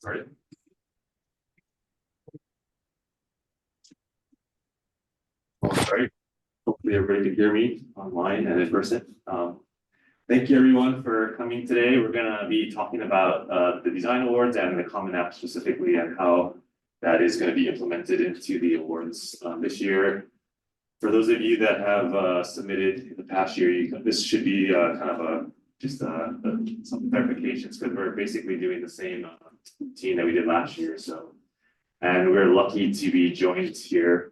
started. All right. Hopefully everybody can hear me online and in person. Thank you everyone for coming today. We're gonna be talking about the design awards and the Common App specifically and how that is going to be implemented into the awards this year. For those of you that have submitted in the past year, this should be kind of some clarifications because we're basically doing the same routine that we did last year. So, and we're lucky to be joined here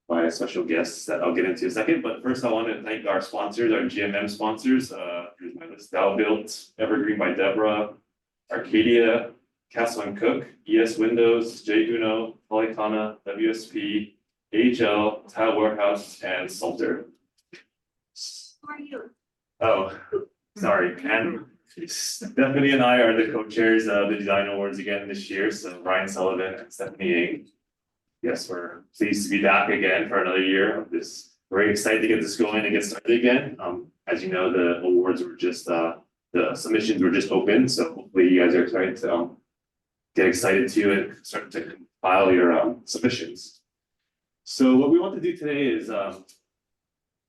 by a special guest that I'll get into in a second. But first, I want to thank our sponsors, our GMM sponsors. Here's my list: Dow Built, Evergreen by Deborah, Arcadia, Castle and Cook, ES Windows, J Uno, Polycana, WSP, AHL, Tile Warehouse, and Salter. Who are you? Oh, sorry. And Stephanie and I are the co-chairs of the Design Awards again this year. So Ryan Sullivan and Stephanie Ng. Yes, we're pleased to be back again for another year of this. Very excited to get this going and get started again. As you know, the awards were just the submissions were just open. So hopefully you guys are excited to get excited to and start to compile your submissions. So what we want to do today is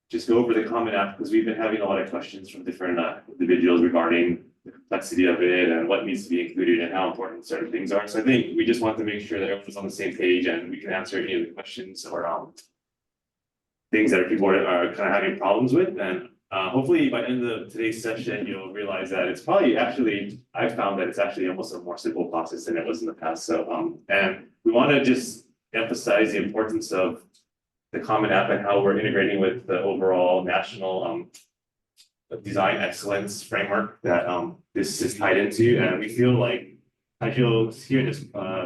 just go over the Common App because we've been having a lot of questions from different individuals regarding the complexity of it and what needs to be included and how important certain things are. So I think we just want to make sure that everyone's on the same page and we can answer any of the questions or things that people are kind of having problems with. And hopefully by the end of today's session, you'll realize that it's probably actually, I've found that it's actually almost a more simple process than it was in the past. So, and we want to just emphasize the importance of the Common App and how we're integrating with the overall national design excellence framework that this is tied into. And we feel like, as you'll hear in this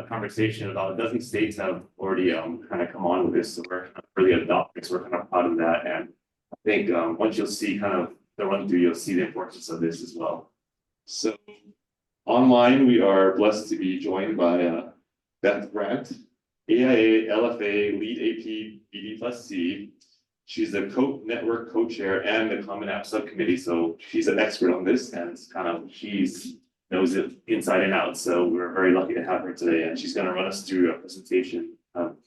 conversation, about a dozen states have already kind of come on with this. So we're really adopting, so we're kind of proud of that. And I think once you'll see kind of the run through, you'll see the importance of this as well. So online, we are blessed to be joined by Beth Brandt, AIA LFA Lead AP BD+C. She's the COAT Network co-chair and the Common App subcommittee. So she's an expert on this and it's kind of, knows it inside and out. So we're very lucky to have her today. And she's going to run us through a presentation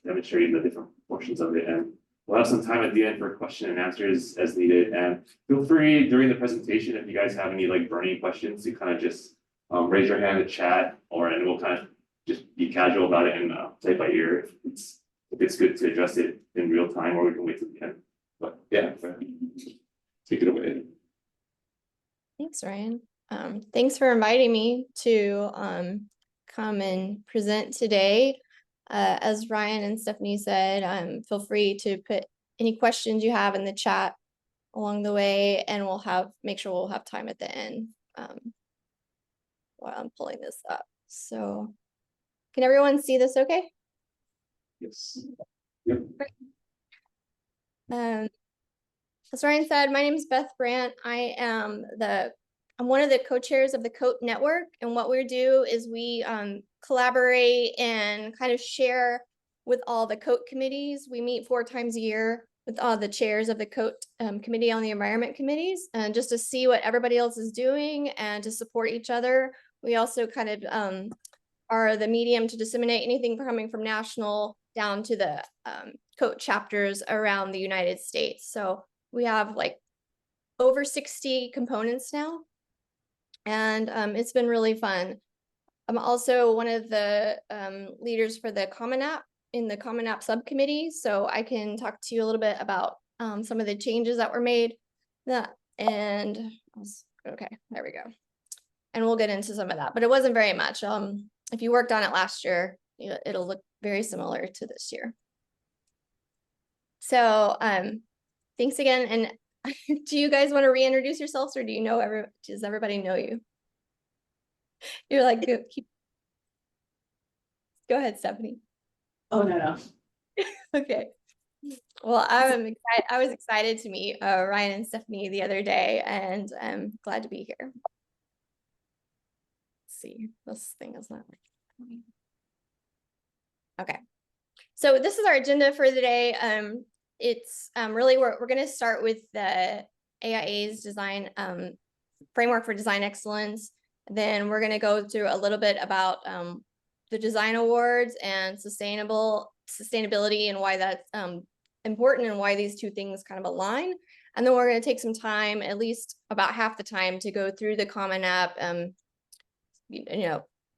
demonstrating the different portions of it. And we'll have some time at the end for question and answers as needed. And feel free during the presentation, if you guys have any like burning questions, to kind of just raise your hand in chat and we'll kind of just be casual about it and play by ear if it's good to address it in real time, or we can wait till the end. But yeah, take it away. Thanks, Ryan. Thanks for inviting me to come and present today. As Ryan and Stephanie said, feel free to put any questions you have in the chat along the way, and make sure we'll have time at the end while I'm pulling this up. So can everyone see this okay? Yes. Yep. As Ryan said, my name is Beth Brandt. I'm one of the co-chairs of the COAT Network, and what we do is we collaborate and kind of share with all the COAT committees. We meet 4 times a year with all the chairs of the COAT committee on the environment committees, and just to see what everybody else is doing and to support each other. We also kind of are the medium to disseminate anything coming from national down to the COAT chapters around the United States. So we have like over 60 components now, and it's been really fun. I'm also one of the leaders for the Common App in the Common App subcommittee, so I can talk to you a little bit about some of the changes that were made. Okay, there we go. And we'll get into some of that, but it wasn't very much. If you worked on it last year, it'll look very similar to this year. So thanks again. And do you guys want to reintroduce yourselves, or do you know does everybody know you? You're like, go ahead, Stephanie. Oh, no. Okay. Well, I was excited to meet Ryan and Stephanie the other day, and I'm glad to be here. See, this thing is not like okay. So this is our agenda for the day. It's really we're going to start with the AIA's design framework for design excellence. Then we're going to go through a little bit about the design awards and sustainability and why that's important and why these two things kind of align. And then we're going to take some time, at least about half the time, to go through the Common App,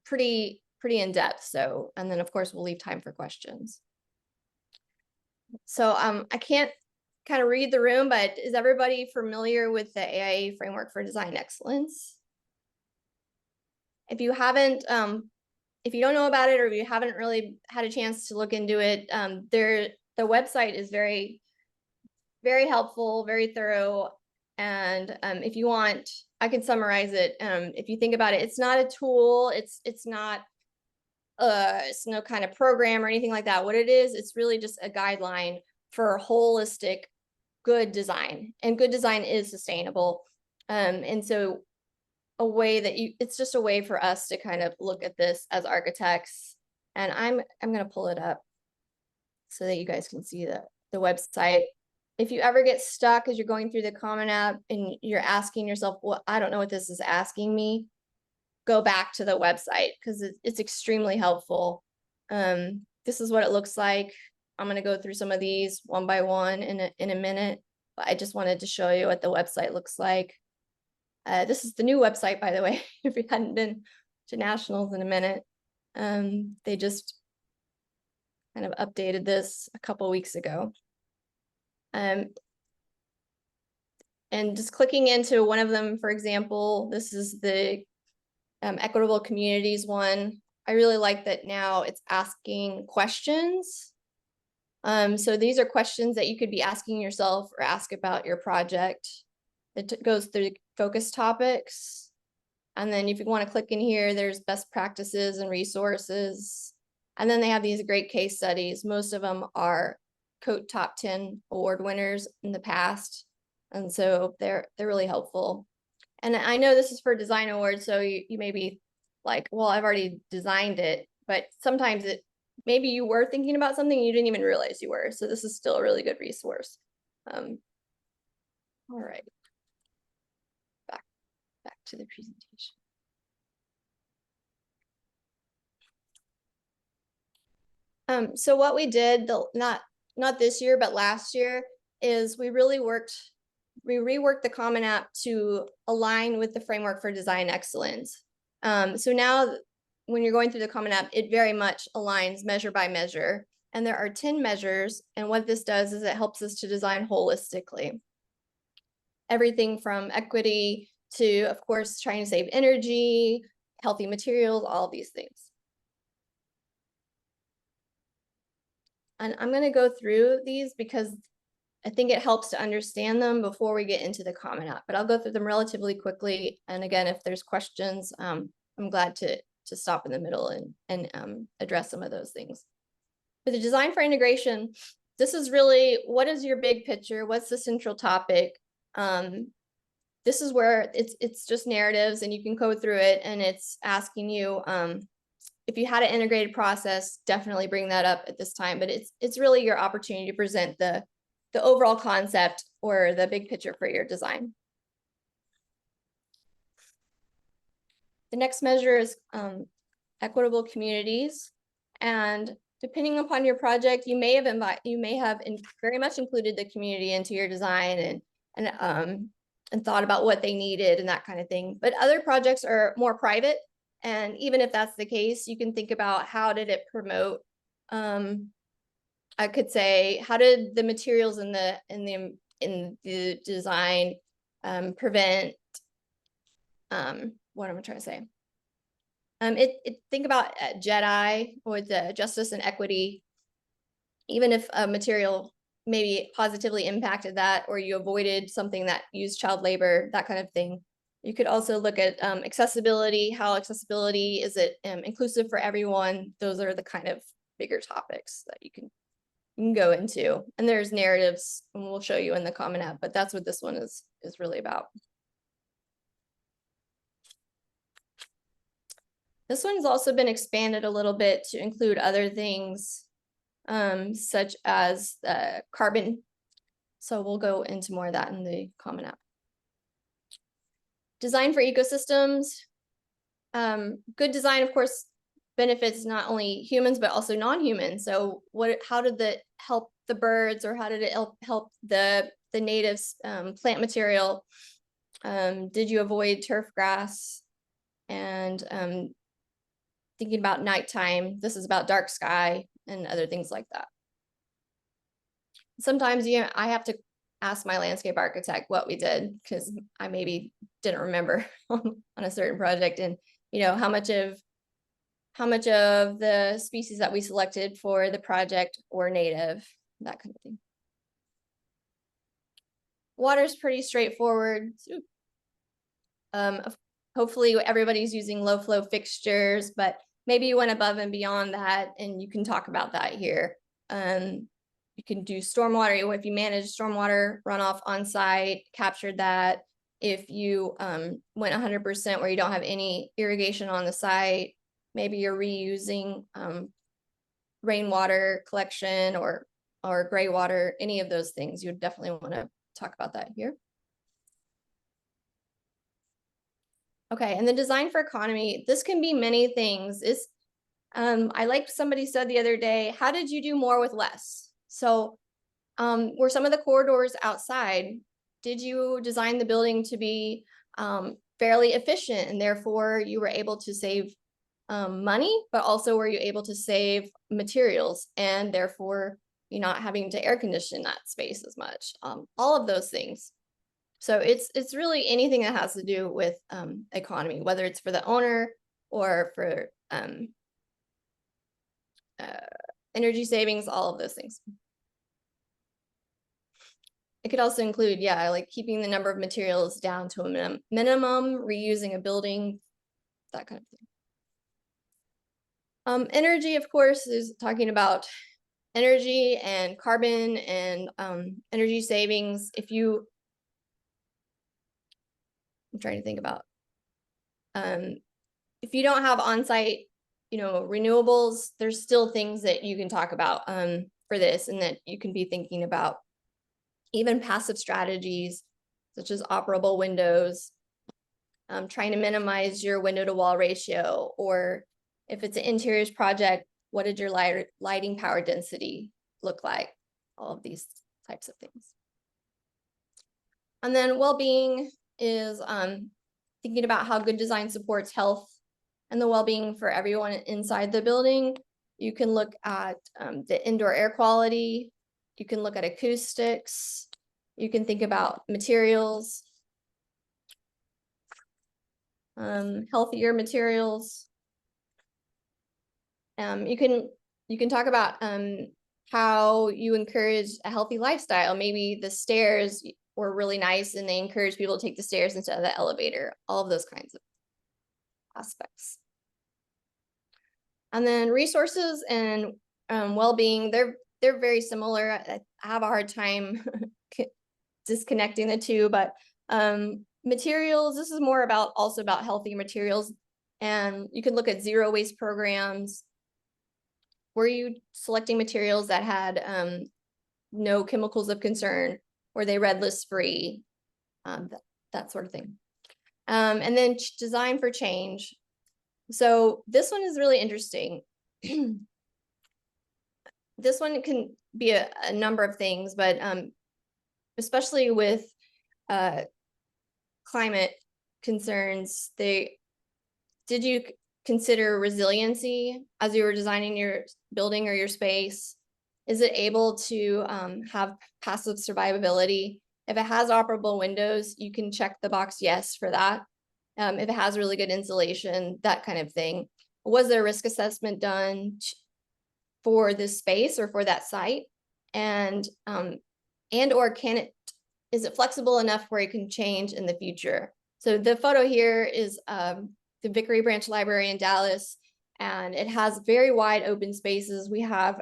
pretty in depth. So, and then of course we'll leave time for questions. So I can't kind of read the room, but is everybody familiar with the AIA framework for design excellence? If you haven't, if you don't know about it, or if you haven't really had a chance to look into it, the website is very, very helpful, very thorough. And if you want, I can summarize it. If you think about it, it's not a tool. It's no kind of program or anything like that. What it is, it's really just a guideline for holistic, good design. And good design is sustainable. And so a way that it's just a way for us to kind of look at this as architects. And I'm going to pull it up so that you guys can see the website. If you ever get stuck as you're going through the Common App and you're asking yourself, well, I don't know what this is asking me, go back to the website because it's extremely helpful. This is what it looks like. I'm going to go through some of these one by one in a minute, but I just wanted to show you what the website looks like. This is the new website, by the way, if you hadn't been to nationals in a minute. They just kind of updated this a couple weeks ago. And just clicking into one of them, for example, this is the equitable communities one. I really like that now it's asking questions. So these are questions that you could be asking yourself or ask about your project. It goes through focus topics. And then if you want to click in here, there's best practices and resources. And then they have these great case studies. Most of them are COAT top 10 award winners in the past. And so they're really helpful. And I know this is for design awards, so you may be like, well, I've already designed it, but sometimes maybe you were thinking about something you didn't even realize you were. So this is still a really good resource. All right. Back to the presentation. So what we did, not this year, but last year, is we reworked the Common App to align with the framework for design excellence. So now when you're going through the Common App, it very much aligns measure by measure. And there are 10 measures. And what this does is it helps us to design holistically. Everything from equity to, of course, trying to save energy, healthy materials, all of these things. And I'm going to go through these because I think it helps to understand them before we get into the Common App, but I'll go through them relatively quickly. And again, if there's questions, I'm glad to stop in the middle and address some of those things. For the design for integration, this is really, what is your big picture? What's the central topic? This is where it's just narratives and you can go through it and it's asking you, if you had an integrated process, definitely bring that up at this time, but it's really your opportunity to present the overall concept or the big picture for your design. The next measure is equitable communities. And depending upon your project, you may have very much included the community into your design and thought about what they needed and that kind of thing. But other projects are more private. And even if that's the case, you can think about how did it promote. I could say, how did the materials in the design prevent what am I trying to say? Think about JEDI with the justice and equity. Even if a material maybe positively impacted that, or you avoided something that used child labor, that kind of thing. You could also look at accessibility. How accessibility is it inclusive for everyone? Those are the kind of bigger topics that you can go into. And there's narratives, and we'll show you in the Common App, but that's what this one is really about. This one's also been expanded a little bit to include other things, such as carbon. So we'll go into more of that in the Common App. Design for ecosystems. Good design, of course, benefits not only humans, but also non-humans. So how did that help the birds, or how did it help the natives plant material? Did you avoid turf grass? And thinking about nighttime, this is about dark sky and other things like that. Sometimes I have to ask my landscape architect what we did, because I maybe didn't remember on a certain project, and how much of the species that we selected for the project were native, that kind of thing. Water's pretty straightforward. Hopefully everybody's using low flow fixtures, but maybe you went above and beyond that, and you can talk about that here. You can do stormwater. If you manage stormwater runoff on site, captured that. If you went 100% where you don't have any irrigation on the site, maybe you're reusing rainwater collection or gray water, any of those things, you would definitely want to talk about that here. Okay, and the design for economy, this can be many things. I liked somebody said the other day, how did you do more with less? So were some of the corridors outside? Did you design the building to be fairly efficient, and therefore you were able to save money, but also were you able to save materials, and therefore you're not having to air condition that space as much? All of those things. So it's really anything that has to do with economy, whether it's for the owner or for energy savings, all of those things. It could also include, like keeping the number of materials down to a minimum, reusing a building, that kind of thing. Energy, of course, is talking about energy and carbon and energy savings. I'm trying to think about, if you don't have on-site, renewables, there's still things that you can talk about for this, and that you can be thinking about. Even passive strategies, such as operable windows, trying to minimize your window to wall ratio, or if it's an interiors project, what did your lighting power density look like? All of these types of things. And then well-being is thinking about how good design supports health and the well-being for everyone inside the building. You can look at the indoor air quality. You can look at acoustics. You can think about materials, healthier materials. You can talk about how you encourage a healthy lifestyle. Maybe the stairs were really nice and they encourage people to take the stairs instead of the elevator. All of those kinds of aspects. And then resources and well-being, they're very similar. I have a hard time disconnecting the two, but materials, this is more also about healthy materials. And you could look at zero waste programs. Were you selecting materials that had no chemicals of concern? Were they red list free? That sort of thing. And then design for change. So this one is really interesting. This one can be a number of things, but especially with climate concerns, did you consider resiliency as you were designing your building or your space? Is it able to have passive survivability? If it has operable windows, you can check the box yes for that. If it has really good insulation, that kind of thing. Was there a risk assessment done for this space or for that site? And or is it flexible enough where it can change in the future? So the photo here is the Vickery Branch Library in Dallas, and it has very wide open spaces. We have,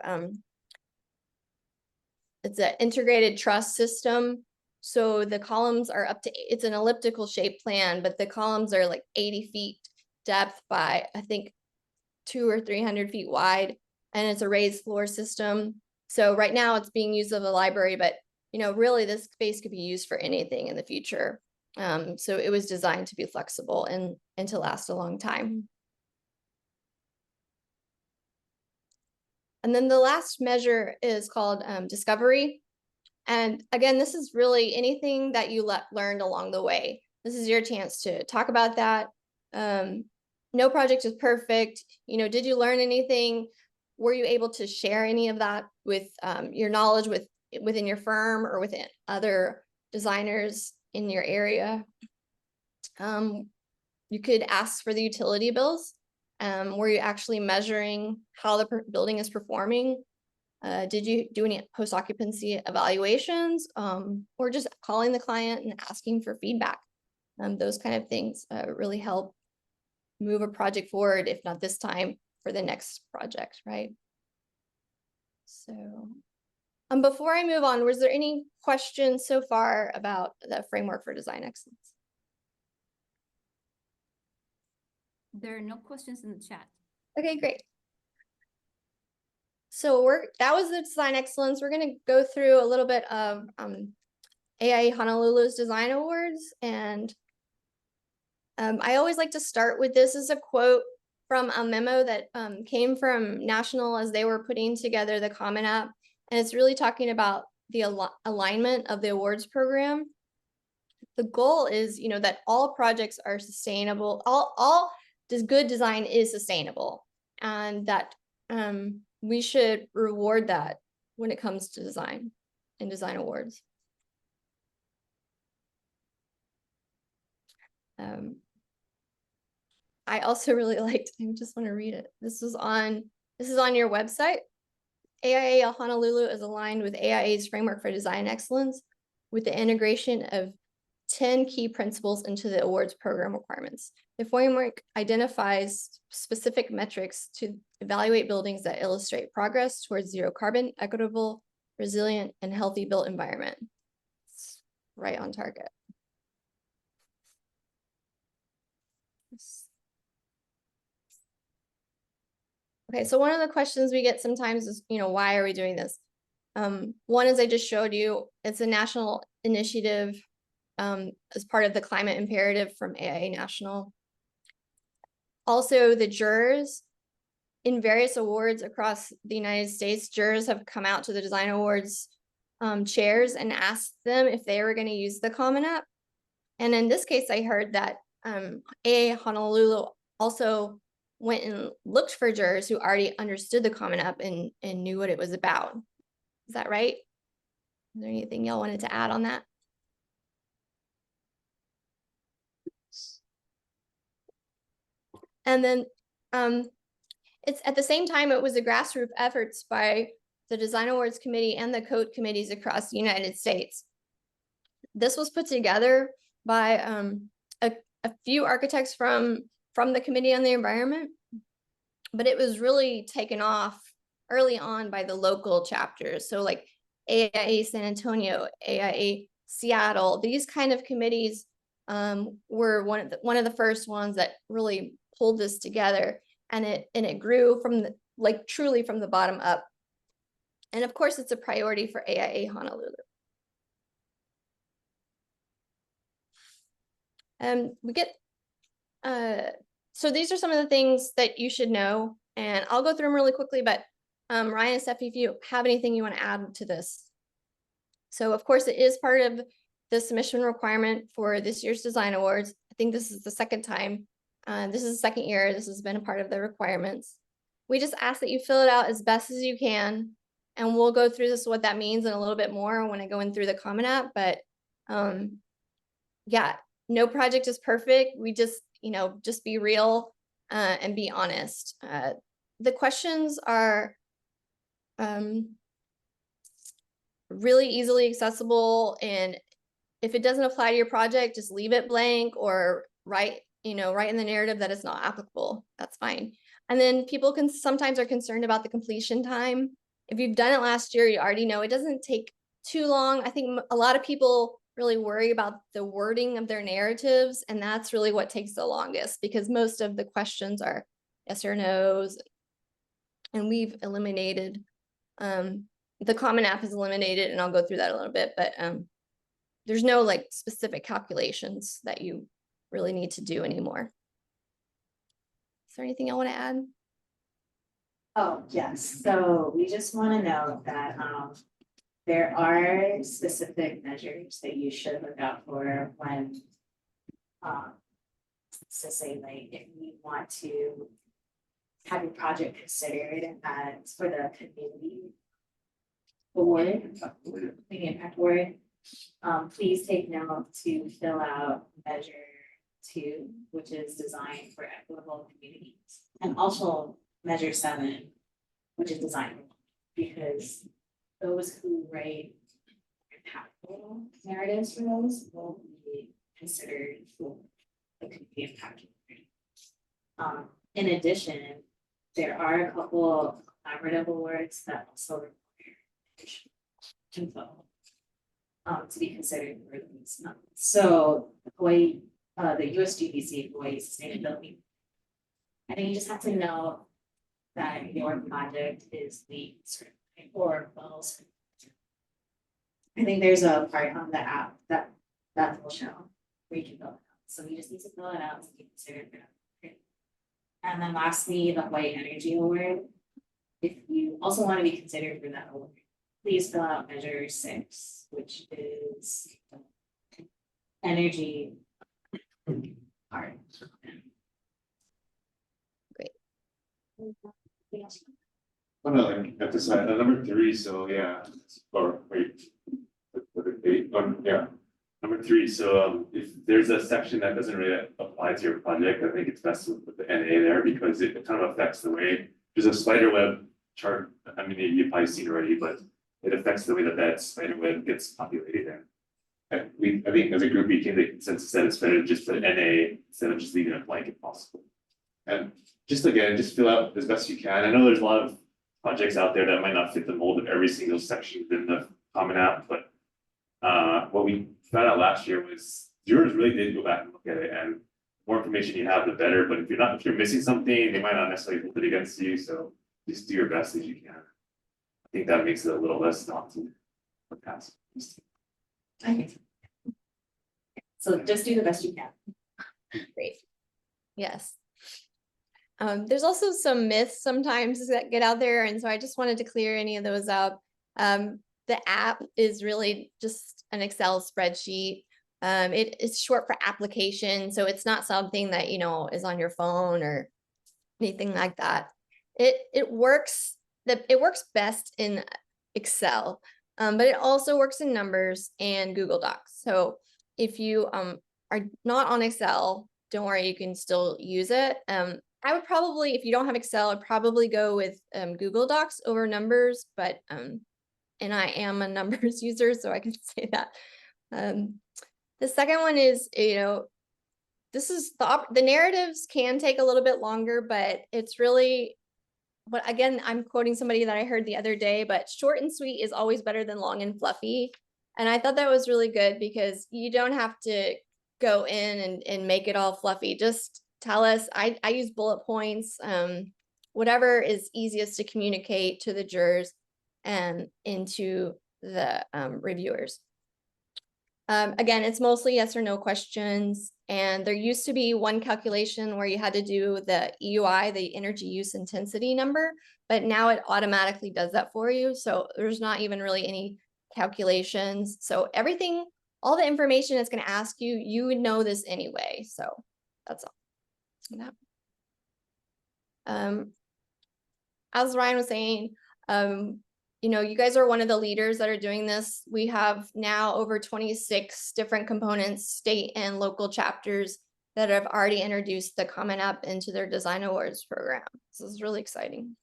it's an integrated truss system. So the columns are it's an elliptical shaped plan, but the columns are like 80 feet depth by, I think, 200 or 300 feet wide, and it's a raised floor system. So right now it's being used as a library, but really this space could be used for anything in the future. So it was designed to be flexible and to last a long time. And then the last measure is called discovery. And again, this is really anything that you learned along the way. This is your chance to talk about that. No project is perfect. You know, did you learn anything? Were you able to share any of that with your knowledge within your firm or within other designers in your area? You could ask for the utility bills. Were you actually measuring how the building is performing? Did you do any post-occupancy evaluations, or just calling the client and asking for feedback? Those kind of things really help move a project forward, if not this time, for the next project, right? So, before I move on, was there any questions so far about the framework for design excellence? There are no questions in the chat. Okay, great. So that was the design excellence. We're going to go through a little bit of AIA Honolulu's design awards. And I always like to start with this as a quote from a memo that came from National as they were putting together the Common App. And it's really talking about the alignment of the awards program. The goal is, you know, that all projects are sustainable. All this good design is sustainable, and that we should reward that when it comes to design and design awards. I also really liked, I just want to read it. This is on your website. AIA Honolulu is aligned with AIA's framework for design excellence with the integration of 10 key principles into the awards program requirements. The framework identifies specific metrics to evaluate buildings that illustrate progress towards zero carbon, equitable, resilient, and healthy built environment. It's right on target. Okay, so one of the questions we get sometimes is, you know, why are we doing this? One, as I just showed you, it's a national initiative as part of the climate imperative from AIA National. Also, the jurors in various awards across the United States, jurors have come out to the design awards chairs and asked them if they were going to use the Common App. And in this case, I heard that AIA Honolulu also went and looked for jurors who already understood the Common App and knew what it was about. Is that right? Is there anything y'all wanted to add on that? And then it's at the same time, it was a grassroots efforts by the Design Awards Committee and the code committees across the United States. This was put together by a few architects from the Committee on the Environment, but it was really taken off early on by the local chapters. So like AIA San Antonio, AIA Seattle, these kind of committees were one of the first ones that really pulled this together, and it grew from truly from the bottom up. And of course, it's a priority for AIA Honolulu. We get so these are some of the things that you should know, and I'll go through them really quickly, but Ryan and Steffi, if you have anything you want to add to this. So of course, it is part of the submission requirement for this year's design awards. I think this is the second time. This is the second year this has been a part of the requirements. We just ask that you fill it out as best as you can, and we'll go through this, what that means, and a little bit more when I go in through the Common App. But yeah, no project is perfect. We just, you know, just be real and be honest. The questions are really easily accessible, and if it doesn't apply to your project, just leave it blank or write in the narrative that it's not applicable. That's fine. And then people can sometimes are concerned about the completion time. If you've done it last year, you already know it doesn't take too long. I think a lot of people really worry about the wording of their narratives, and that's really what takes the longest, because most of the questions are yes or no's, and we've eliminated the Common App is eliminated, and I'll go through that a little bit, but there's no like specific calculations that you really need to do anymore. Is there anything I want to add? Oh, yes, so we just wanna know that, there are specific measures that you should look out for when, um, so say like, if you want to have your project considered as for the community award, community impact award, please take note to fill out measure 2, which is designed for equitable communities. And also measure 7, which is designed, because those who write impactful narratives for those will be considered for the community impact award. In addition, there are a couple collaborative awards that also require additional info to be considered for these. So Hawaii, the USGBC Hawaii Sustainability. I think you just have to know that your project is LEED certified or well certified. I think there's a part on the app that will show where you can fill it out. So you just need to fill it out to be considered for that. Okay. And then lastly, the Hawaii Energy Award. If you also want to be considered for that award, please fill out measure 6, which is energy part. Great. I'm gonna like emphasize number 3, so yeah, or wait. Yeah. Number 3, so if there's a section that doesn't really apply to your project, I think it's best to put the NA there because it kind of affects the way, there's a spider web chart, I mean, you've probably seen already, but it affects the way that spider web gets populated there. And I think as a group, we came to the consensus that it's better to just put NA instead of just leaving it blank if possible. And just again, just fill out as best you can. I know there's a lot of projects out there that might not fit the mold of every single section within the Common App, but what we found out last year was jurors really did go back and look at it, and the more information you have, the better. But if you're missing something, they might not necessarily hold it against you. So just do your best as you can. I think that makes it a little less daunting for past. Okay. So just do the best you can. Great. Yes. There's also some myths sometimes that get out there, and so I just wanted to clear any of those up. The app is really just an Excel spreadsheet. It is short for application, so it's not something that is on your phone or anything like that. It works best in Excel, but it also works in Numbers and Google Docs. So if you are not on Excel, don't worry, you can still use it. I would probably, if you don't have Excel, I'd probably go with Google Docs over Numbers, but and I am a Numbers user, so I can say that. The second one is, this is the narratives can take a little bit longer, but it's really, but again, I'm quoting somebody that I heard the other day, but short and sweet is always better than long and fluffy. And I thought that was really good because you don't have to go in and make it all fluffy. Just tell us. I use bullet points, whatever is easiest to communicate to the jurors and into the reviewers. Again, it's mostly yes or no questions. And there used to be one calculation where you had to do the EUI, the energy use intensity number, but now it automatically does that for you. So there's not even really any calculations. So everything, all the information it's going to ask you, you would know this anyway. So that's all. As Ryan was saying, you guys are one of the leaders that are doing this. We have now over 26 different components, state and local chapters that have already introduced the Common App into their Design Awards program. This is really exciting.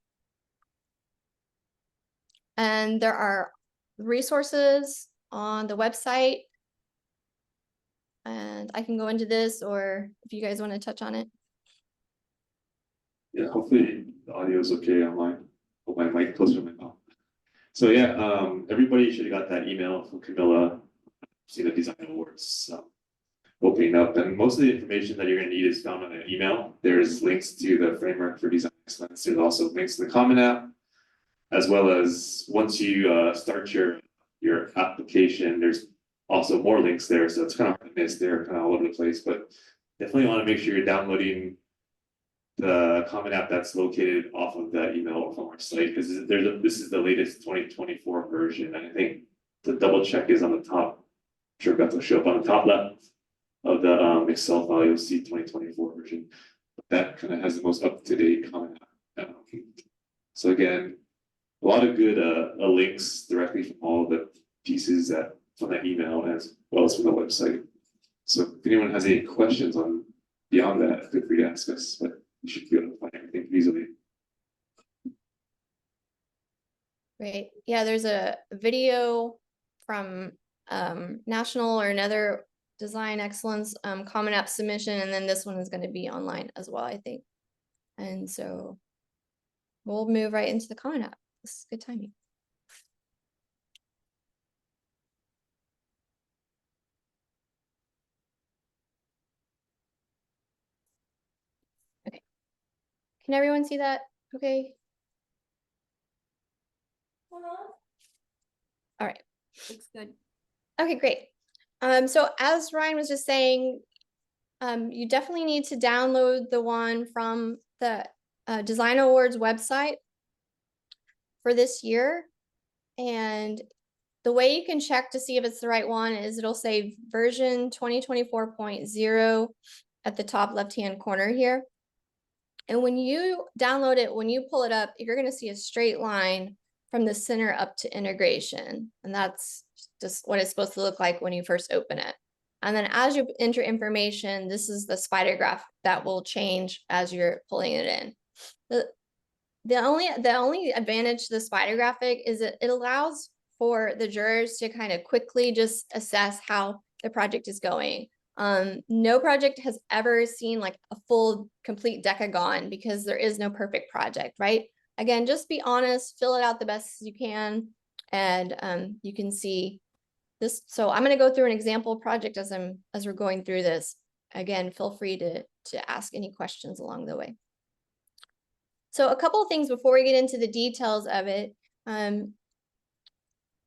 And there are resources on the website. And I can go into this, or if you guys want to touch on it. Yeah, hopefully the audio is okay online. Put my mic closer to my mouth. So yeah, everybody should have got that email from Camilla. See the Design Awards opening up, and most of the information that you're going to need is found on the email. There's links to the framework for design excellence. There's also links to the Common App, as well as once you start your application, there's also more links there. So it's kind of hard to miss. They're kind of all over the place, but definitely want to make sure you're downloading the Common App that's located off of that email from our site, because this is the latest 2024 version, and I think the double check is on the top. I'm sure Beth will show up on the top left of the Excel file, you'll see 2024 version. That kind of has the most up-to-date Common App. So again, a lot of good links directly from all the pieces that from that email as well as from the website. So if anyone has any questions on beyond that, feel free to ask us, but you should be able to find everything easily. Great. Yeah, there's a video from national or another design excellence Common App submission, and then this one is going to be online as well, I think. And so we'll move right into the Common App. This is good timing. Okay. Can everyone see that? Okay. All right. Looks good. Okay, great. So as Ryan was just saying, you definitely need to download the one from the Design Awards website for this year. And the way you can check to see if it's the right one is it'll say version 2024.0 at the top left-hand corner here. And when you download it, when you pull it up, you're going to see a straight line from the center up to integration. And that's just what it's supposed to look like when you first open it. And then as you enter information, this is the spider graph that will change as you're pulling it in. The only advantage to the spider graphic is that it allows for the jurors to kind of quickly just assess how the project is going. No project has ever seen like a full complete decagon because there is no perfect project, right? Again, just be honest, fill it out the best you can, and you can see this. So I'm going to go through an example project as we're going through this. Again, feel free to ask any questions along the way. So a couple of things before we get into the details of it.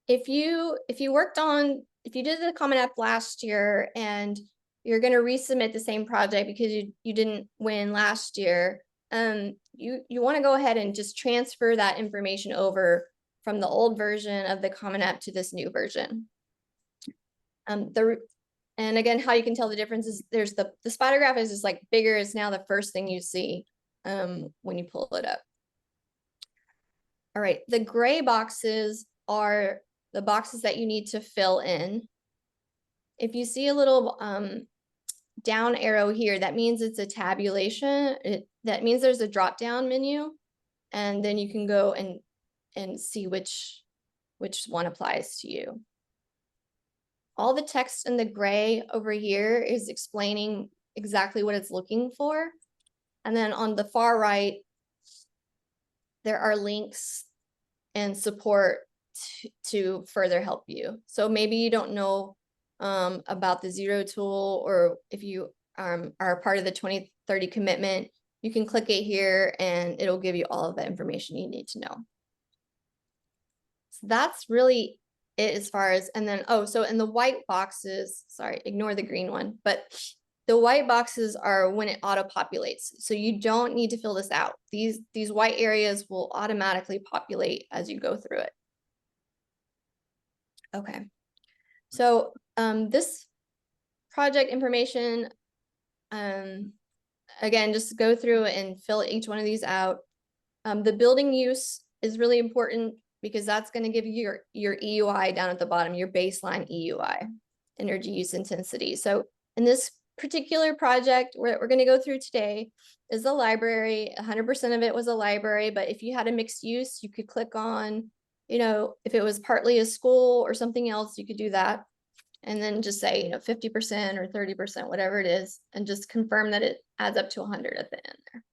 If you did the Common App last year and you're going to resubmit the same project because you didn't win last year, you want to go ahead and just transfer that information over from the old version of the Common App to this new version. And again, how you can tell the difference is there's the spider graph is just like bigger is now the first thing you see when you pull it up. All right, the gray boxes are the boxes that you need to fill in. If you see a little down arrow here, that means it's a tabulation. That means there's a drop down menu, and then you can go and see which one applies to you. All the text in the gray over here is explaining exactly what it's looking for. And then on the far right, there are links and support to further help you. So maybe you don't know about the Zero tool, or if you are part of the 2030 commitment, you can click it here and it'll give you all of the information you need to know. So that's really it as far as, and then, oh, so in the white boxes, sorry, ignore the green one, but the white boxes are when it auto-populates. So you don't need to fill this out. These white areas will automatically populate as you go through it. Okay. So this project information, again, just go through and fill each one of these out. The building use is really important because that's going to give you your EUI down at the bottom, your baseline EUI, energy use intensity. So in this particular project we're going to go through today is the library. 100% of it was a library, but if you had a mixed use, you could click on, you know, if it was partly a school or something else, you could do that. And then just say, you know, 50% or 30%, whatever it is, and just confirm that it adds up to 100 at the end there.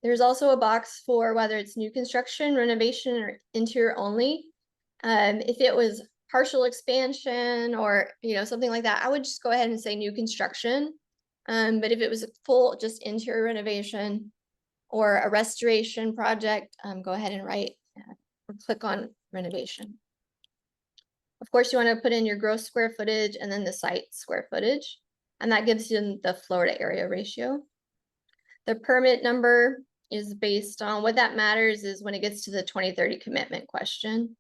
There's also a box for whether it's new construction, renovation, or interior only. If it was partial expansion or, you know, something like that, I would just go ahead and say new construction. But if it was a full just interior renovation or a restoration project, go ahead and write or click on renovation. Of course, you want to put in your gross square footage and then the site square footage, and that gives you the floor to area ratio. The permit number is based on, what that matters is when it gets to the 2030 commitment question.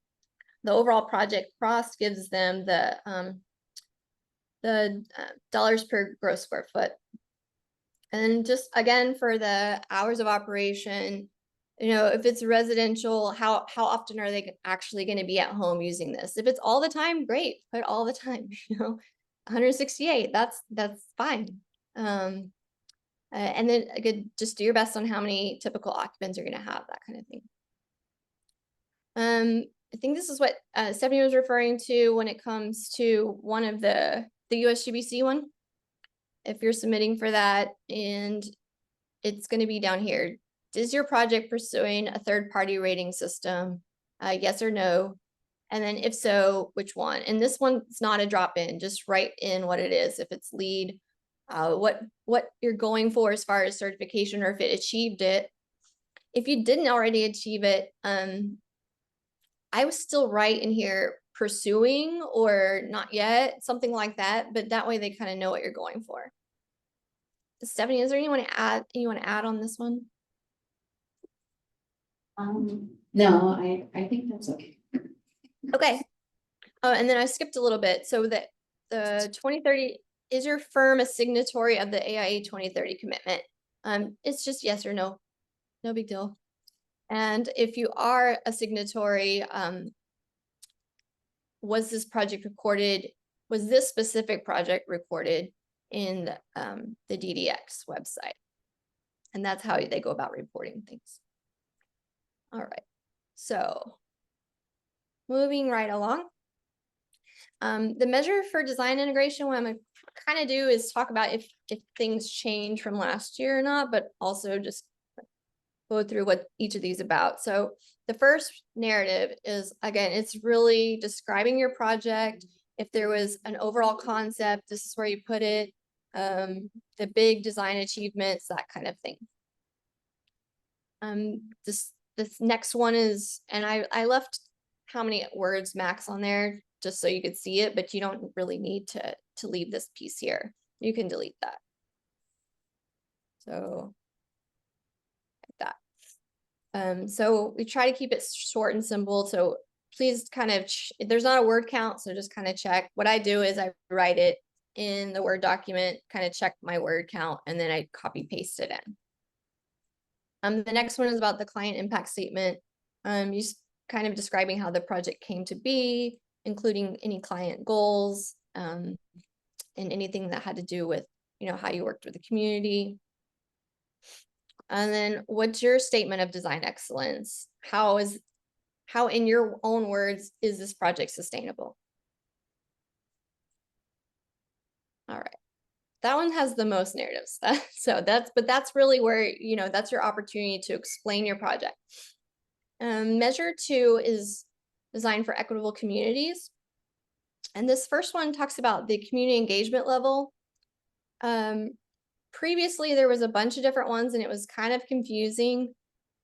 The overall project cost gives them the dollars per gross square foot. And just again, for the hours of operation, you know, if it's residential, how often are they actually going to be at home using this? If it's all the time, great, put all the time, you know, 168, that's fine. And then again, just do your best on how many typical occupants you're going to have, that kind of thing. I think this is what Stephanie was referring to when it comes to one of the USGBC one. If you're submitting for that, and it's going to be down here. Is your project pursuing a third-party rating system? Yes or no? And then if so, which one? And this one's not a drop-in, just write in what it is. If it's LEED, what you're going for as far as certification, or if it achieved it. If you didn't already achieve it, I was still right in here pursuing or not yet, something like that, but that way they kind of know what you're going for. Stephanie, is there anyone to add on this one? No, I think that's okay. Okay. And then I skipped a little bit. So that the 2030, is your firm a signatory of the AIA 2030 commitment? It's just yes or no. No big deal. And if you are a signatory, was this specific project recorded in the DDX website? And that's how they go about reporting things. All right, so moving right along. The measure for design integration, what I'm gonna kind of do is talk about if things change from last year or not, but also just go through what each of these about. So the first narrative is, again, it's really describing your project. If there was an overall concept, this is where you put it, the big design achievements, that kind of thing. This next one is, and I left how many words max on there just so you could see it, but you don't really need to leave this piece here. You can delete that. So like that. So we try to keep it short and simple. So please kind of, there's not a word count, so just kind of check. What I do is I write it in the Word document, kind of check my word count, and then I copy paste it in. The next one is about the client impact statement. You kind of describing how the project came to be, including any client goals, and anything that had to do with, you know, how you worked with the community. And then what's your statement of design excellence? How in your own words is this project sustainable? All right. That one has the most narratives. So that's really where, you know, that's your opportunity to explain your project. Measure 2 is designed for equitable communities. And this first one talks about the community engagement level. Previously, there was a bunch of different ones and it was kind of confusing.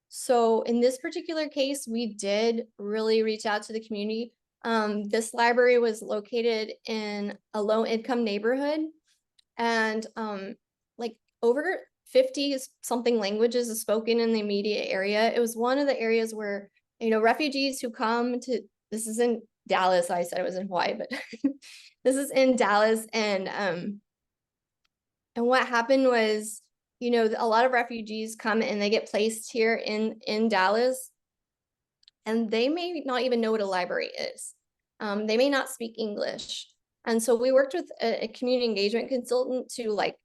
So in this particular case, we did really reach out to the community. This library was located in a low-income neighborhood, and like over 50 something languages is spoken in the immediate area. It was one of the areas where, you know, refugees who come to, this is in Dallas, I said it was in Hawaii, but this is in Dallas, and what happened was, you know, a lot of refugees come and they get placed here in Dallas, and they may not even know what a library is. They may not speak English. And so we worked with a community engagement consultant to like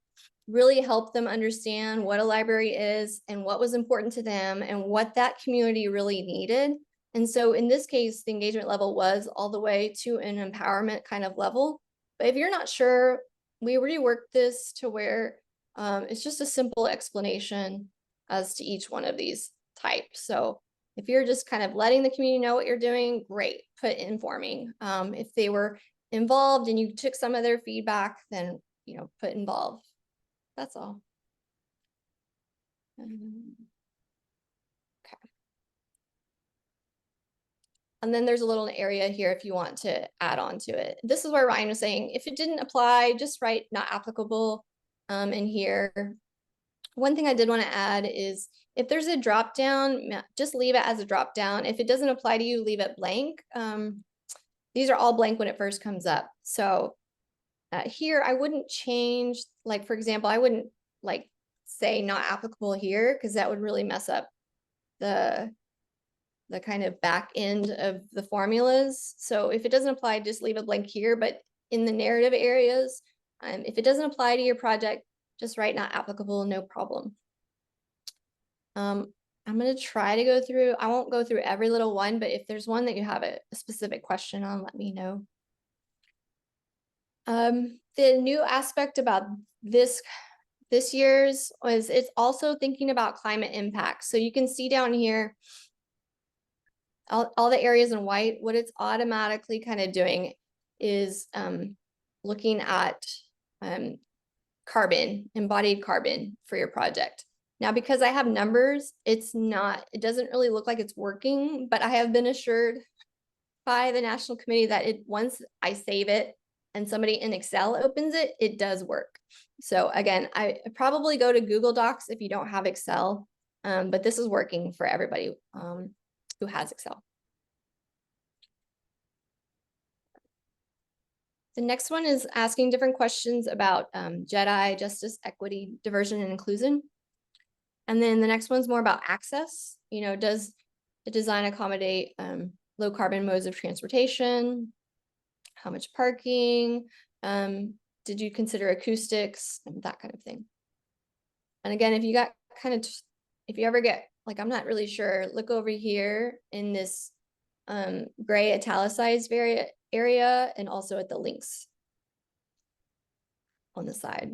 really help them understand what a library is and what was important to them and what that community really needed. And so in this case, the engagement level was all the way to an empowerment kind of level. But if you're not sure, we reworked this to where it's just a simple explanation as to each one of these types. So if you're just kind of letting the community know what you're doing, great, put informing. If they were involved and you took some of their feedback, then, you know, put involved. That's all. Okay. And then there's a little area here if you want to add on to it. This is where Ryan was saying, if it didn't apply, just write not applicable in here. one thing I did want to add is if there's a drop down, just leave it as a drop down. If it doesn't apply to you, leave it blank. These are all blank when it first comes up. So here I wouldn't change, like, for example, I wouldn't like say not applicable here because that would really mess up the kind of back end of the formulas. So if it doesn't apply, just leave it blank here. But in the narrative areas, if it doesn't apply to your project, just write not applicable, no problem. I'm going to try to go through, I won't go through every little one, but if there's one that you have a specific question on, let me know. The new aspect about this year's was it's also thinking about climate impact. So you can see down here, all the areas in white, what it's automatically kind of doing is looking at carbon, embodied carbon for your project. Now, because I have numbers, it doesn't really look like it's working, but I have been assured by the National Committee that once I save it and somebody in Excel opens it, it does work. So again, I probably go to Google Docs if you don't have Excel, but this is working for everybody who has Excel. The next one is asking different questions about JEDI, justice, equity, diversion, and inclusion. And then the next one's more about access. You know, does the design accommodate low carbon modes of transportation? How much parking? Did you consider acoustics and that kind of thing? And again, if you got if you ever get, like, I'm not really sure, look over here in this gray italicized area and also at the links on the side.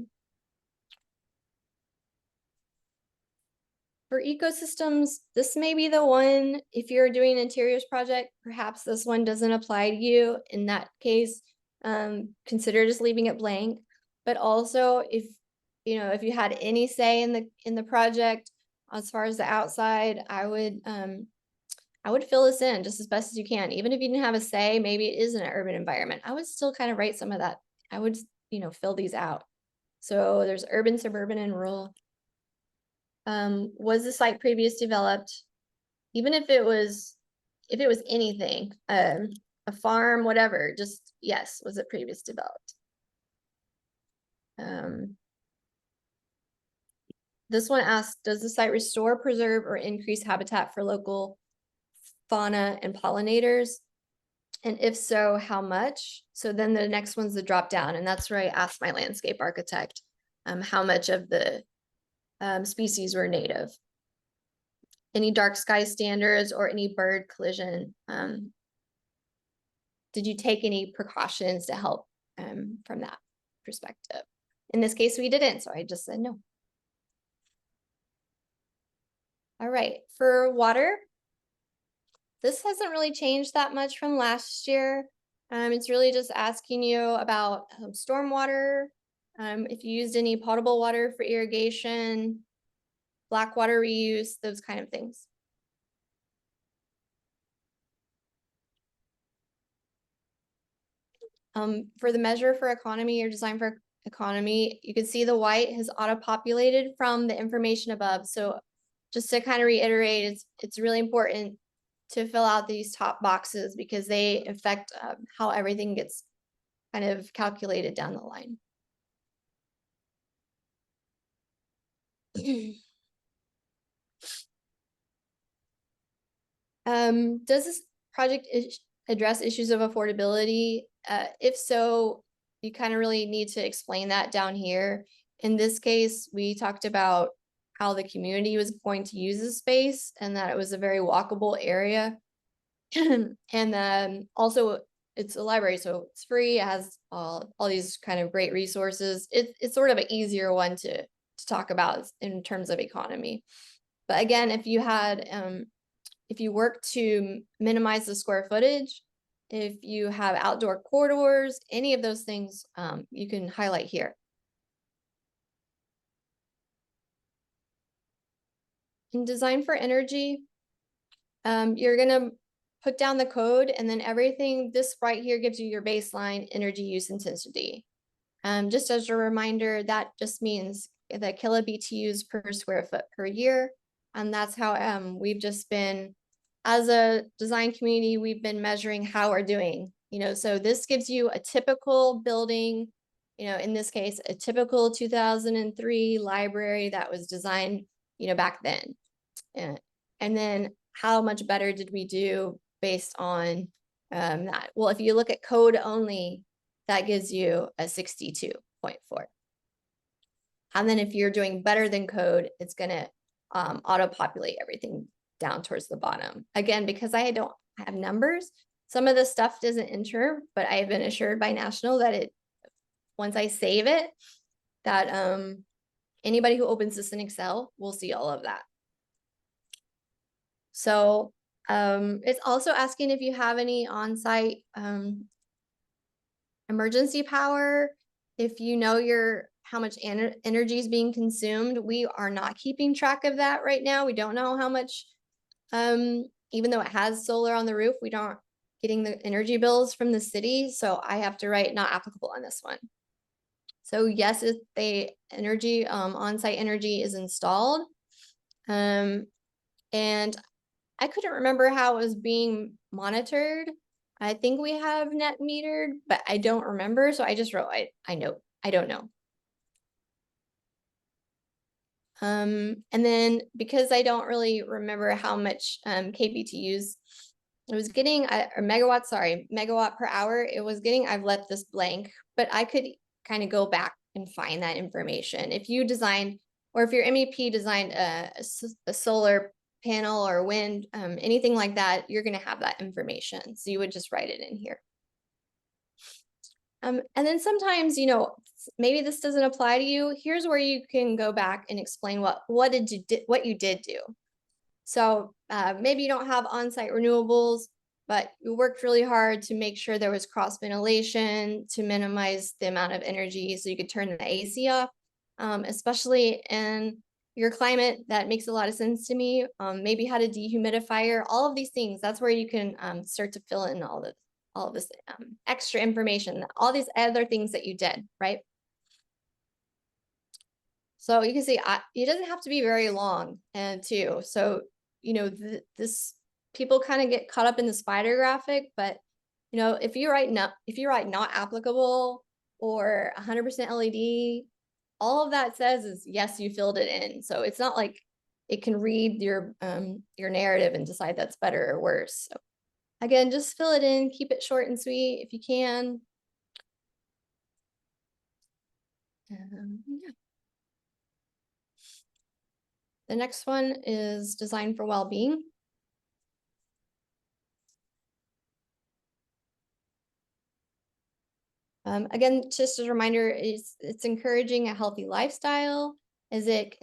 For ecosystems, this may be the one, if you're doing an interiors project, perhaps this one doesn't apply to you. In that case, consider just leaving it blank. But also if you had any say in the project, as far as the outside, I would fill this in just as best as you can. Even if you didn't have a say, maybe it is in an urban environment, I would still kind of write some of that. I would, fill these out. So there's urban, suburban, and rural. Was the site previous developed? Even if it was anything, a farm, whatever, just yes, was it previous developed? This one asks, does the site restore, preserve, or increase habitat for local fauna and pollinators? And if so, how much? So then the next one's the drop down, and that's where I asked my landscape architect how much of the species were native. Any dark sky standards or any bird collision? Did you take any precautions to help from that perspective? In this case, we didn't, so I just said no. All right, for water, this hasn't really changed that much from last year. It's really just asking you about stormwater, if you used any potable water for irrigation, black water reuse, those kind of things. For the measure for economy or design for economy, you can see the white has auto-populated from the information above. So just to kind of reiterate, it's really important to fill out these top boxes because they affect how everything gets kind of calculated down the line. Does this project address issues of affordability? If so, you kind of really need to explain that down here. In this case, we talked about how the community was going to use the space and that it was a very walkable area. And also it's a library, so it's free. It has all these kind of great resources. It's sort of an easier one to talk about in terms of economy. But again, if you had, if you work to minimize the square footage, if you have outdoor corridors, any of those things, you can highlight here. In design for energy, you're gonna put down the code and then everything, this right here gives you your baseline energy use intensity. Just as a reminder, that just means the kilo BTUs per square foot per year. And that's how we've just been, as a design community, we've been measuring how we're doing. So this gives you a typical building, in this case, a typical 2003 library that was designed, back then. And then how much better did we do based on that? Well, if you look at code only, that gives you a 62.4. And then if you're doing better than code, it's gonna auto-populate everything down towards the bottom. Again, because I don't have numbers, some of the stuff doesn't enter, but I have been assured by National that once I save it, that anybody who opens this in Excel will see all of that. So it's also asking if you have any on-site emergency power. If you know how much energy is being consumed. We are not keeping track of that right now. We don't know how much, even though it has solar on the roof, we don't getting the energy bills from the city. So I have to write not applicable on this one. So yes, if the energy, on-site energy is installed. And I couldn't remember how it was being monitored. I think we have net metered, but I don't remember. So I just wrote, I don't know. And then because I don't really remember how much kBTUs it was getting, or megawatt per hour, it was getting, I've left this blank, but I could kind of go back and find that information. If you designed, or if your MEP designed a solar panel or wind, anything like that, you're going to have that information. So you would just write it in here. And then sometimes, maybe this doesn't apply to you. Here's where you can go back and explain what you did do. So maybe you don't have on-site renewables, but you worked really hard to make sure there was cross ventilation to minimize the amount of energy so you could turn the AC off, especially in your climate. That makes a lot of sense to me. Maybe had a dehumidifier, all of these things. That's where you can start to fill in all of this extra information, all these other things that you did, right? So you can see it doesn't have to be very long too. So, this people kind of get caught up in the spider graphic, but if you write not applicable or 100% LED, all of that says is yes, you filled it in. So it's not like it can read your narrative and decide that's better or worse. So again, just fill it in, keep it short and sweet if you can. Yeah. The next one is design for well-being. Again, just as a reminder, it's encouraging a healthy lifestyle. Is it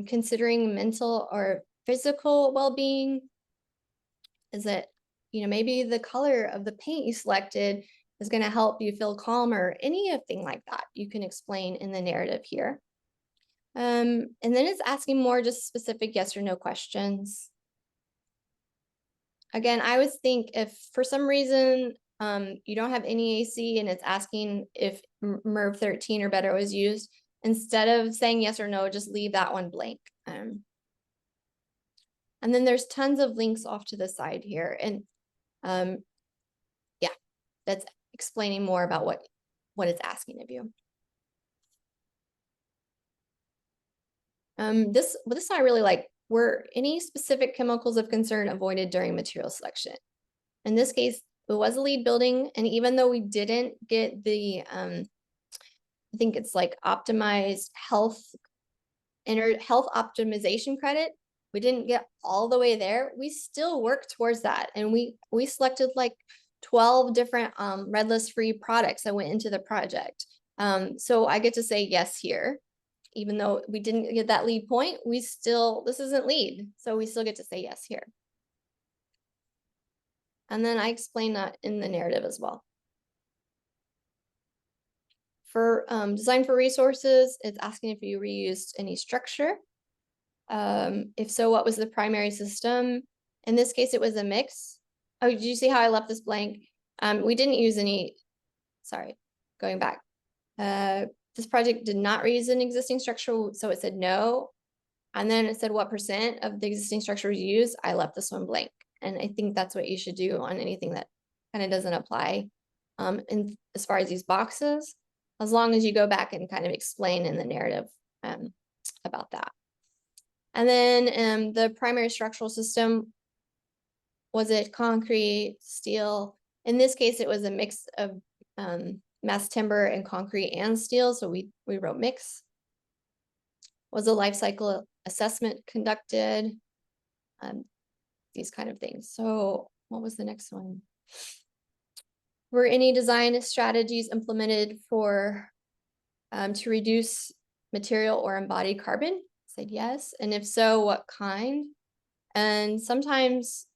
considering mental or physical well-being? Is it, maybe the color of the paint you selected is going to help you feel calmer, anything like that you can explain in the narrative here. And then it's asking more just specific yes or no questions. Again, I would think if for some reason you don't have any AC and it's asking if MERV 13 or better was used, instead of saying yes or no, just leave that one blank. And then there's tons of links off to the side here. And yeah, that's explaining more about what it's asking of you. This I really like. Were any specific chemicals of concern avoided during material selection? In this case, it was a LEED building, and even though we didn't get the, I think it's like optimized health optimization credit, we didn't get all the way there. We still worked towards that, and we selected like 12 different red list free products that went into the project. So I get to say yes here. Even though we didn't get that LEED point, this isn't LEED, so we still get to say yes here. And then I explain that in the narrative as well. For design for resources, it's asking if you reused any structure. If so, what was the primary system? In this case, it was a mix. Oh, did you see how I left this blank? We didn't use any, sorry, going back. this project did not reuse an existing structure, so it said no. And then it said what percent of the existing structure was used. I left this one blank. And I think that's what you should do on anything that kind of doesn't apply. And as far as these boxes, as long as you go back and kind of explain in the narrative about that. And then the primary structural system, was it concrete, steel? In this case, it was a mix of mass timber and concrete and steel. So we wrote mix. Was a life cycle assessment conducted? These kind of things. So what was the next one? Were any design strategies implemented for to reduce material or embodied carbon? Said yes. And if so, what kind? And sometimes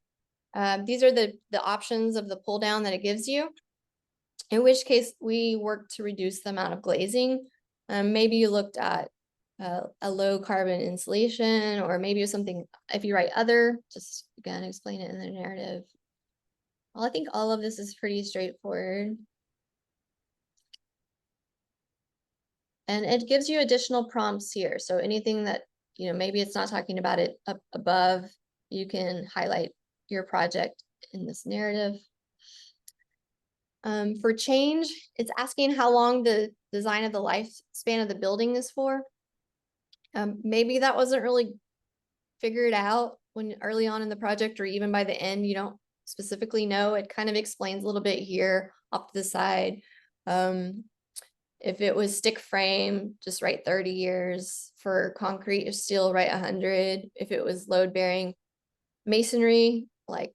these are the options of the pull down that it gives you. In which case we work to reduce the amount of glazing. Maybe you looked at a low carbon insulation, or maybe it was something, if you write other, just again, explain it in the narrative. Well, I think all of this is pretty straightforward. And it gives you additional prompts here. So anything that, maybe it's not talking about it up above, you can highlight your project in this narrative. For change, it's asking how long the design of the lifespan of the building is for. Maybe that wasn't really figured out when early on in the project, or even by the end, you don't specifically know. It kind of explains a little bit here off to the side. If it was stick frame, just write 30 years. For concrete or steel, write 100. If it was load bearing masonry, like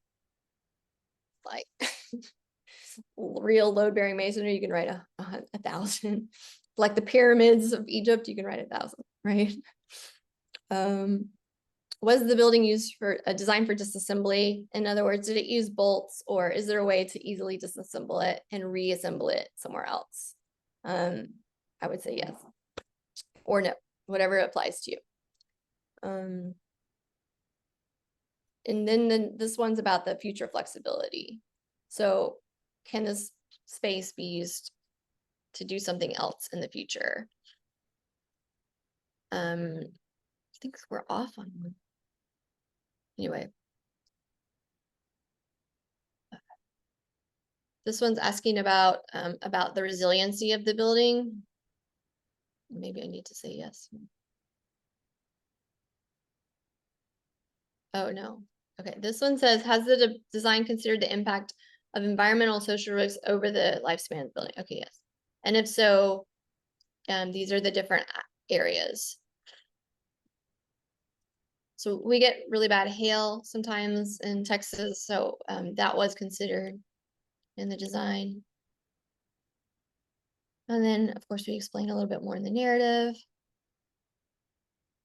real load bearing masonry, you can write 1,000. Like the pyramids of Egypt, you can write 1,000, right? Was the building used for a design for disassembly? In other words, did it use bolts, or is there a way to easily disassemble it and reassemble it somewhere else? I would say yes, or no, whatever applies to you. And then this one's about the future flexibility. So can this space be used to do something else in the future? I think we're off on one. Anyway. This one's asking about the resiliency of the building. Maybe I need to say yes. Oh, no. Okay, this one says, has the design considered the impact of environmental and social risks over the lifespan of the building? Okay, yes. And if so, these are the different areas. So we get really bad hail sometimes in Texas, so that was considered in the design. And then, of course, we explain a little bit more in the narrative.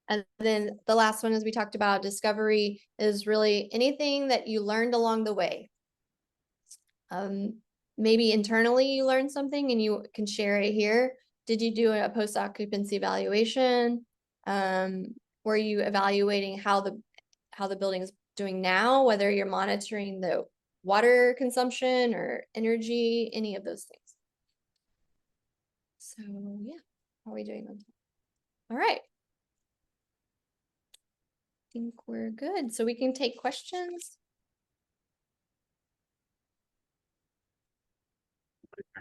And then the last one, as we talked about, discovery is really anything that you learned along the way. Maybe internally you learned something and you can share it here. Did you do a post-occupancy evaluation? Were you evaluating how the building is doing now, whether you're monitoring the water consumption or energy, any of those things? So yeah, how are we doing on time? All right. I think we're good. So we can take questions.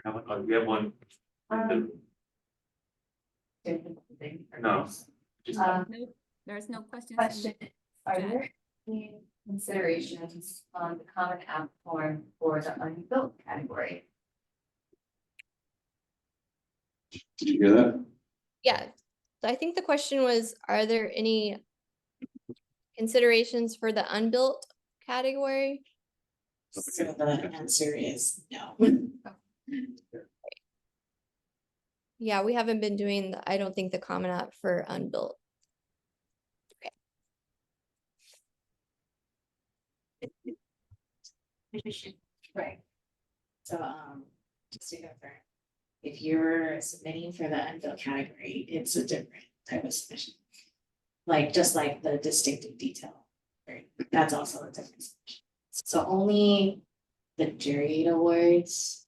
We have one. No. Nope, there's no questions. Question, are chat. there any considerations on the common app form for the unbuilt category? Did you hear that? Yeah, so I think the question was, are there any considerations for the unbuilt category? So the answer is no. Yeah, we haven't been doing I don't think the common app for unbuilt. Right. So just to confirm, if you're submitting for the unbuilt category, it's a different type of submission. Like just like the distinctive detail, right? That's also a different submission. So only the jury awards,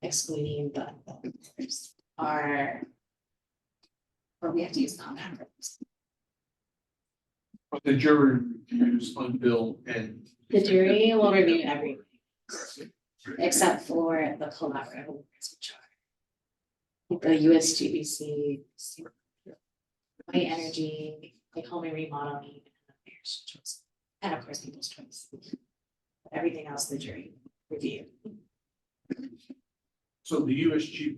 excluding the unbuilt awards, are. Or we have to use common app. But the jury reviews unbilled and. The jury will review everything, except for the collaborative awards, which are. The USGBC, White Energy, like home and remodeling, and Mayor's Choice, and of course People's Choice. Everything else the jury review. So the USG,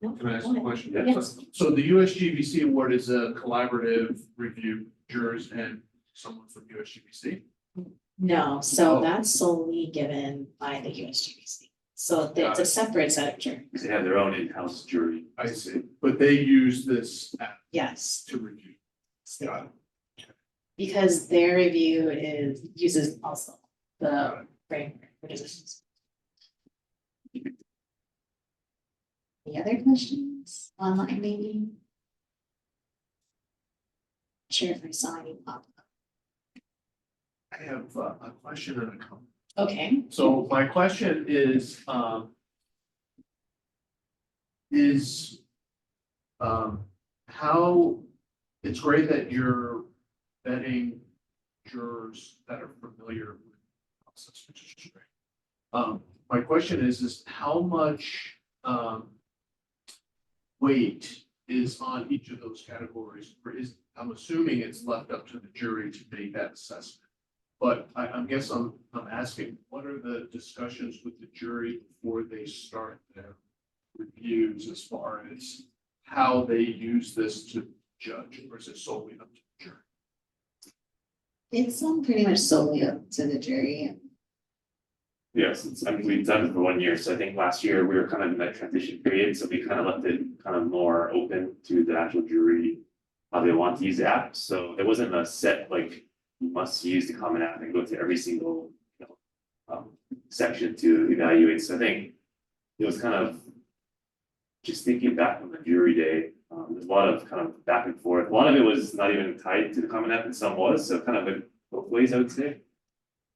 No, can I ask go a ahead. question? Yes. So the USGBC award is a collaborative review, jurors and someone from USGBC? No, so Oh. that's solely given by the USGBC. So it's Got a it. separate set of jury. They have their own in-house jury. I see, but they use this app Yes. to review. Got it. Because their review uses also Got the it. framework for decisions. Any other questions online maybe? Sure, if I saw any pop up. I have a question and a comment. Okay, So my question is, how, it's great that you're vetting jurors that are familiar with the process, which is great. My question is how much, weight is on each of those categories? Or I'm assuming it's left up to the jury to make that assessment. But I guess I'm asking, what are the discussions with the jury before they start their reviews as far as how they use this to judge, or is it solely up to the jury? it's pretty much solely up to the jury. Yes, we've done it for 1 year, so I think last year we were kind of in that transition period, so we kind of left it kind of more open to the actual jury. How they want to use the app, so there wasn't a set, like, you must use the common app and go to every single, section to evaluate, so I think. It was kind of. Just thinking back on the jury day, there's a lot of kind of back and forth, a lot of it was not even tied to the common app and some was, so kind of in both ways, I would say.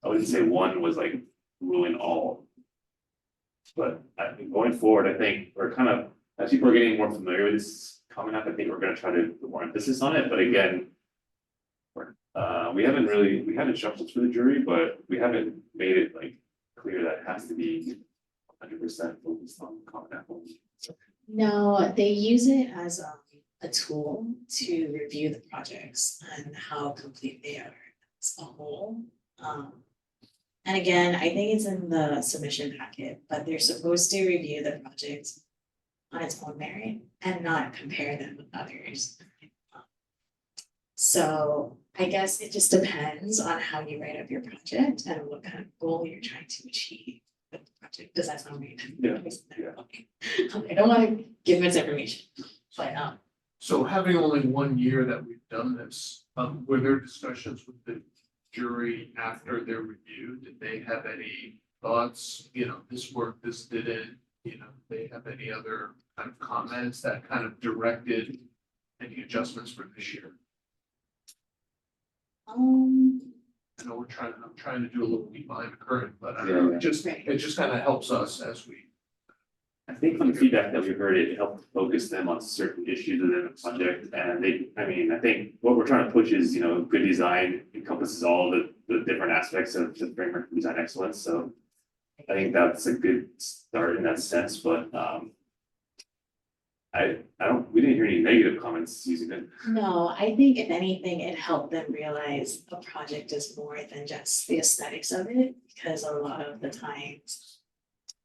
I wouldn't say one was like ruling all. But I think going forward, I think we're kind of, as people are getting more familiar with this common app, I think we're gonna try to put more emphasis on it, but again. We have instructions for the jury, but we haven't made it like clear that it has to be 100% focused on common app only. No, they use it as a tool to review the projects and how complete they are as a whole. And again, I think it's in the submission packet, but they're supposed to review the project on its own merit and not compare them with others. So I guess it just depends on how you write up your project and what kind of goal you're trying to achieve with the project. Does that sound right? Yeah, Okay. I don't want to give misinformation, but So having only 1 year that we've done this, were there discussions with the jury after their review? Did they have any thoughts, this worked, this didn't, they have any other kind of comments that kind of directed any adjustments for this year? I know I'm trying to do a little bit behind the curtain, but I don't know, Yeah. it just kind of helps us as we. I think from the feedback that we heard, it helped focus them on certain issues within the project, and I think what we're trying to push is, good design encompasses all the different aspects of the framework for design excellence, so. I think that's a good start in that sense, but we didn't hear any negative comments using it. no, I think if anything, it helped them realize a project is more than just the aesthetics of it, because a lot of the times.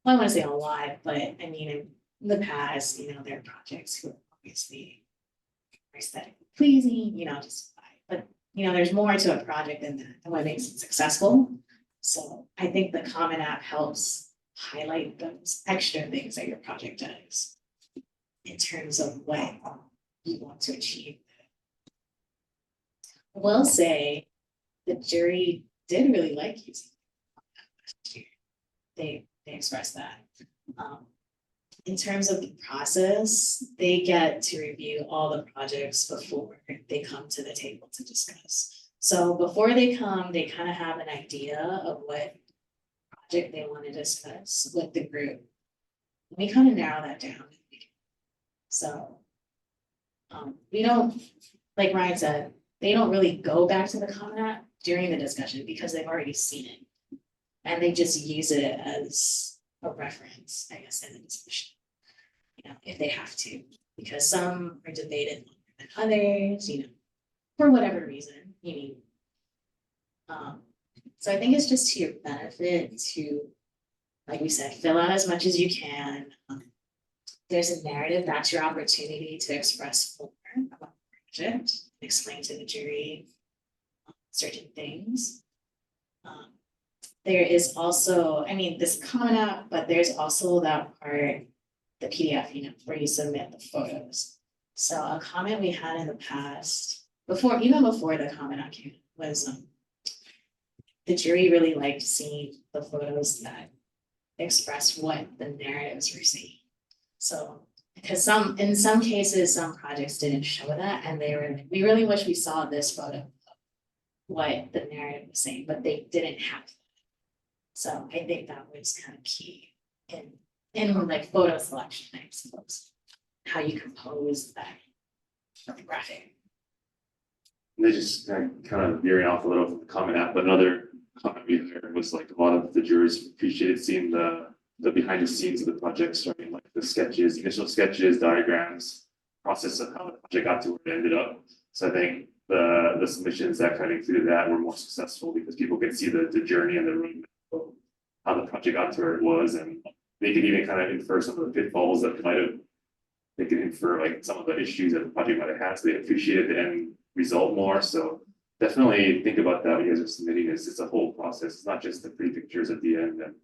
Well, I want to say a lot, but I mean, in the past, there are projects who are obviously aesthetically pleasing, just but there's more to a project than that, and what makes it successful. So I think the common app helps highlight those extra things that your project does in terms of what you want to achieve. I will say the jury did really like using it last year. They expressed that. In terms of the process, they get to review all the projects before they come to the table to discuss. So before they come, they kind of have an idea of what project they want to discuss with the group. We kind of narrow that down. So. We don't, like Ryan said, they don't really go back to the Common App during the discussion because they've already seen it. And they just use it as a reference, I guess, in the discussion. You know, if they have to, because some are debated longer than others, you know, for whatever reason, you mean. So I think it's just to your benefit to, like we said, fill out as much as you can. There's a narrative, that's your opportunity to express more about the project, explain to the jury certain things. There is also, I mean, this Common App, but there's also that part, the PDF, you know, where you submit the photos. So a comment we had in the past, even before the Common App came, was the jury really liked seeing the photos that express what the narratives were saying. So, because in some cases, some projects didn't show that, and they were like, we really wish we saw this photo of what the narrative was saying, but they didn't have that. So I think that was kind of key in like photo selection, I suppose, how you compose that graphic. They just kind of veering off a little from the Common App, but another comment we heard was like a lot of the jurors appreciated seeing the behind the scenes of the project, starting like the sketches, initial sketches, diagrams, process of how the project got to where it ended up. So I think the submissions that kind of included that were more successful because people could see the journey and the road of how the project got to where it was, and they could even kind of infer some of the pitfalls that they could infer like some of the issues that the project might have had, so they appreciated the end result more. So definitely think about that when you guys are submitting this. It's a whole process. It's not just the pretty pictures at the end and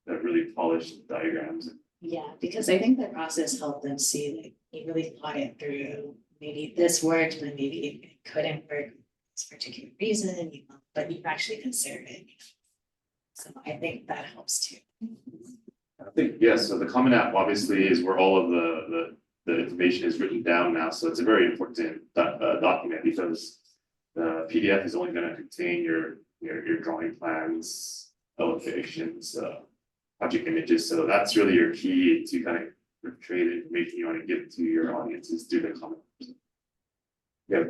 the really polished diagrams. Yeah, because I think the process helped them see like you really thought it through. Maybe this worked, but maybe it couldn't work for this particular reason, you know, but you've actually considered it. So I think that helps too. I think, yes, so the Common App obviously is where all of the information is written down now, so it's a very important document because the PDF is only going to contain your drawing plans, elevations, project images, so that's really your key to kind of portray the information you want to give to your audiences through the Common App. Yeah.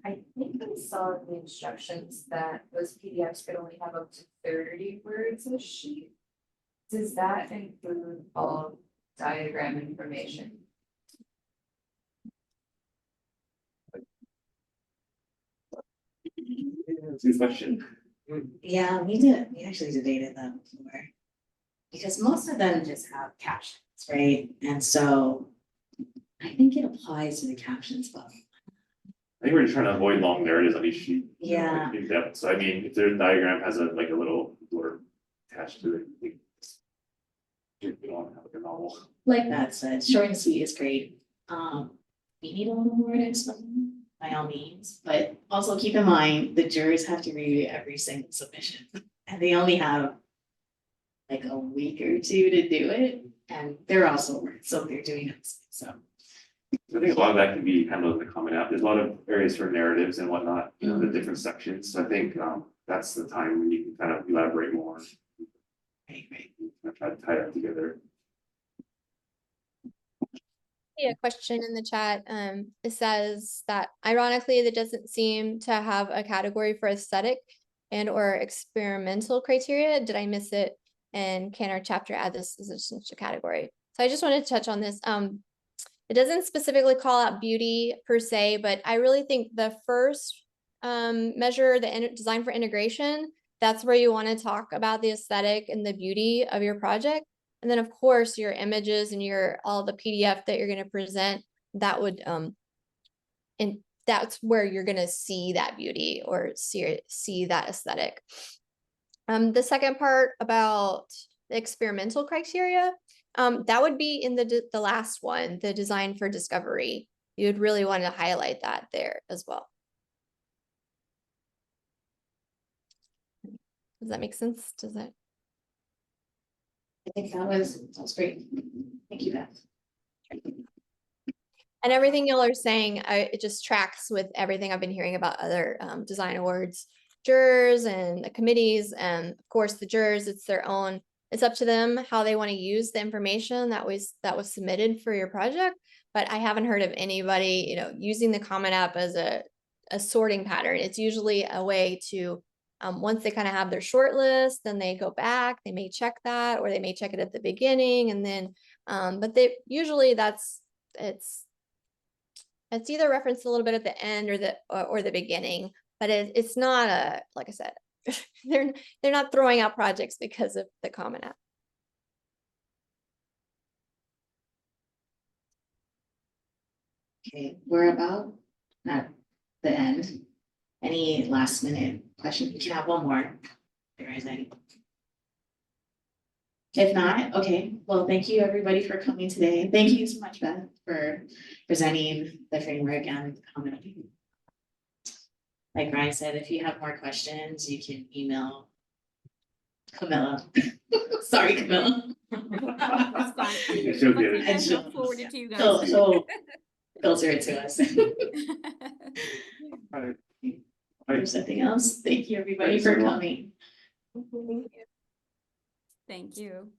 I think I saw in the instructions that those PDFs could only have up to 30 words a sheet. Does that include all diagram information? Good question. Yeah, we actually debated that before. Because most of them just have captions, right? And so I think it applies to the captions, but I think we're just trying to avoid long narratives on each sheet. You know, yeah. like, in depth. So I mean, if their diagram has a little blurb attached to it, I think you don't want to have like a novel. Like that said, short and sweet is great. We need a little more to explain by all means, but also keep in mind the jurors have to review every single submission, and they only have like a week or two to do it, and they're also work, so they're doing it. So I think a lot of that can be handled in the Common App. There's a lot of areas for narratives and whatnot, you know, the different sections. So I think that's the time when you can kind of elaborate more. right. Try to tie that together. A question in the chat. It says that ironically, there doesn't seem to have a category for aesthetic and or experimental criteria. Did I miss it? And can our chapter add this as a category? So I just wanted to touch on this. It doesn't specifically call out beauty per se, but I really think the first measure, the design for integration, that's where you want to talk about the aesthetic and the beauty of your project. And then of course your images and all the PDF that you're going to present, that would and that's where you're going to see that beauty or see that aesthetic. The second part about the experimental criteria, that would be in the last one, the design for discovery. You would really want to highlight that there as well. Does that make sense? Does that? I think that was great. Thank you, Beth. And everything y'all are saying, it just tracks with everything I've been hearing about other design awards jurors and the committees, and of course the jurors, it's up to them how they want to use the information that was submitted for your project. but I haven't heard of anybody, using the Common App as a sorting pattern. It's usually a way to, once they kind of have their short list, then they go back, they may check that, or they may check it at the beginning, and then, but they usually it's either referenced a little bit at the end or the beginning, but it's not like I said, they're not throwing out projects because of the Common App. Okay, we're about at the end. Any last minute questions? We can have one more. If there is any. If not, okay, well, thank you everybody for coming today. Thank you so much, Beth, for presenting the framework and the comment. Like Ryan said, if you have more questions, you can email Camilla. Sorry, Camilla. That's fine. She'll get it. Once again, I'll forward it to you So, guys. so filter it to us. Right. There's nothing else. Thank you, everybody, for coming. Thank you.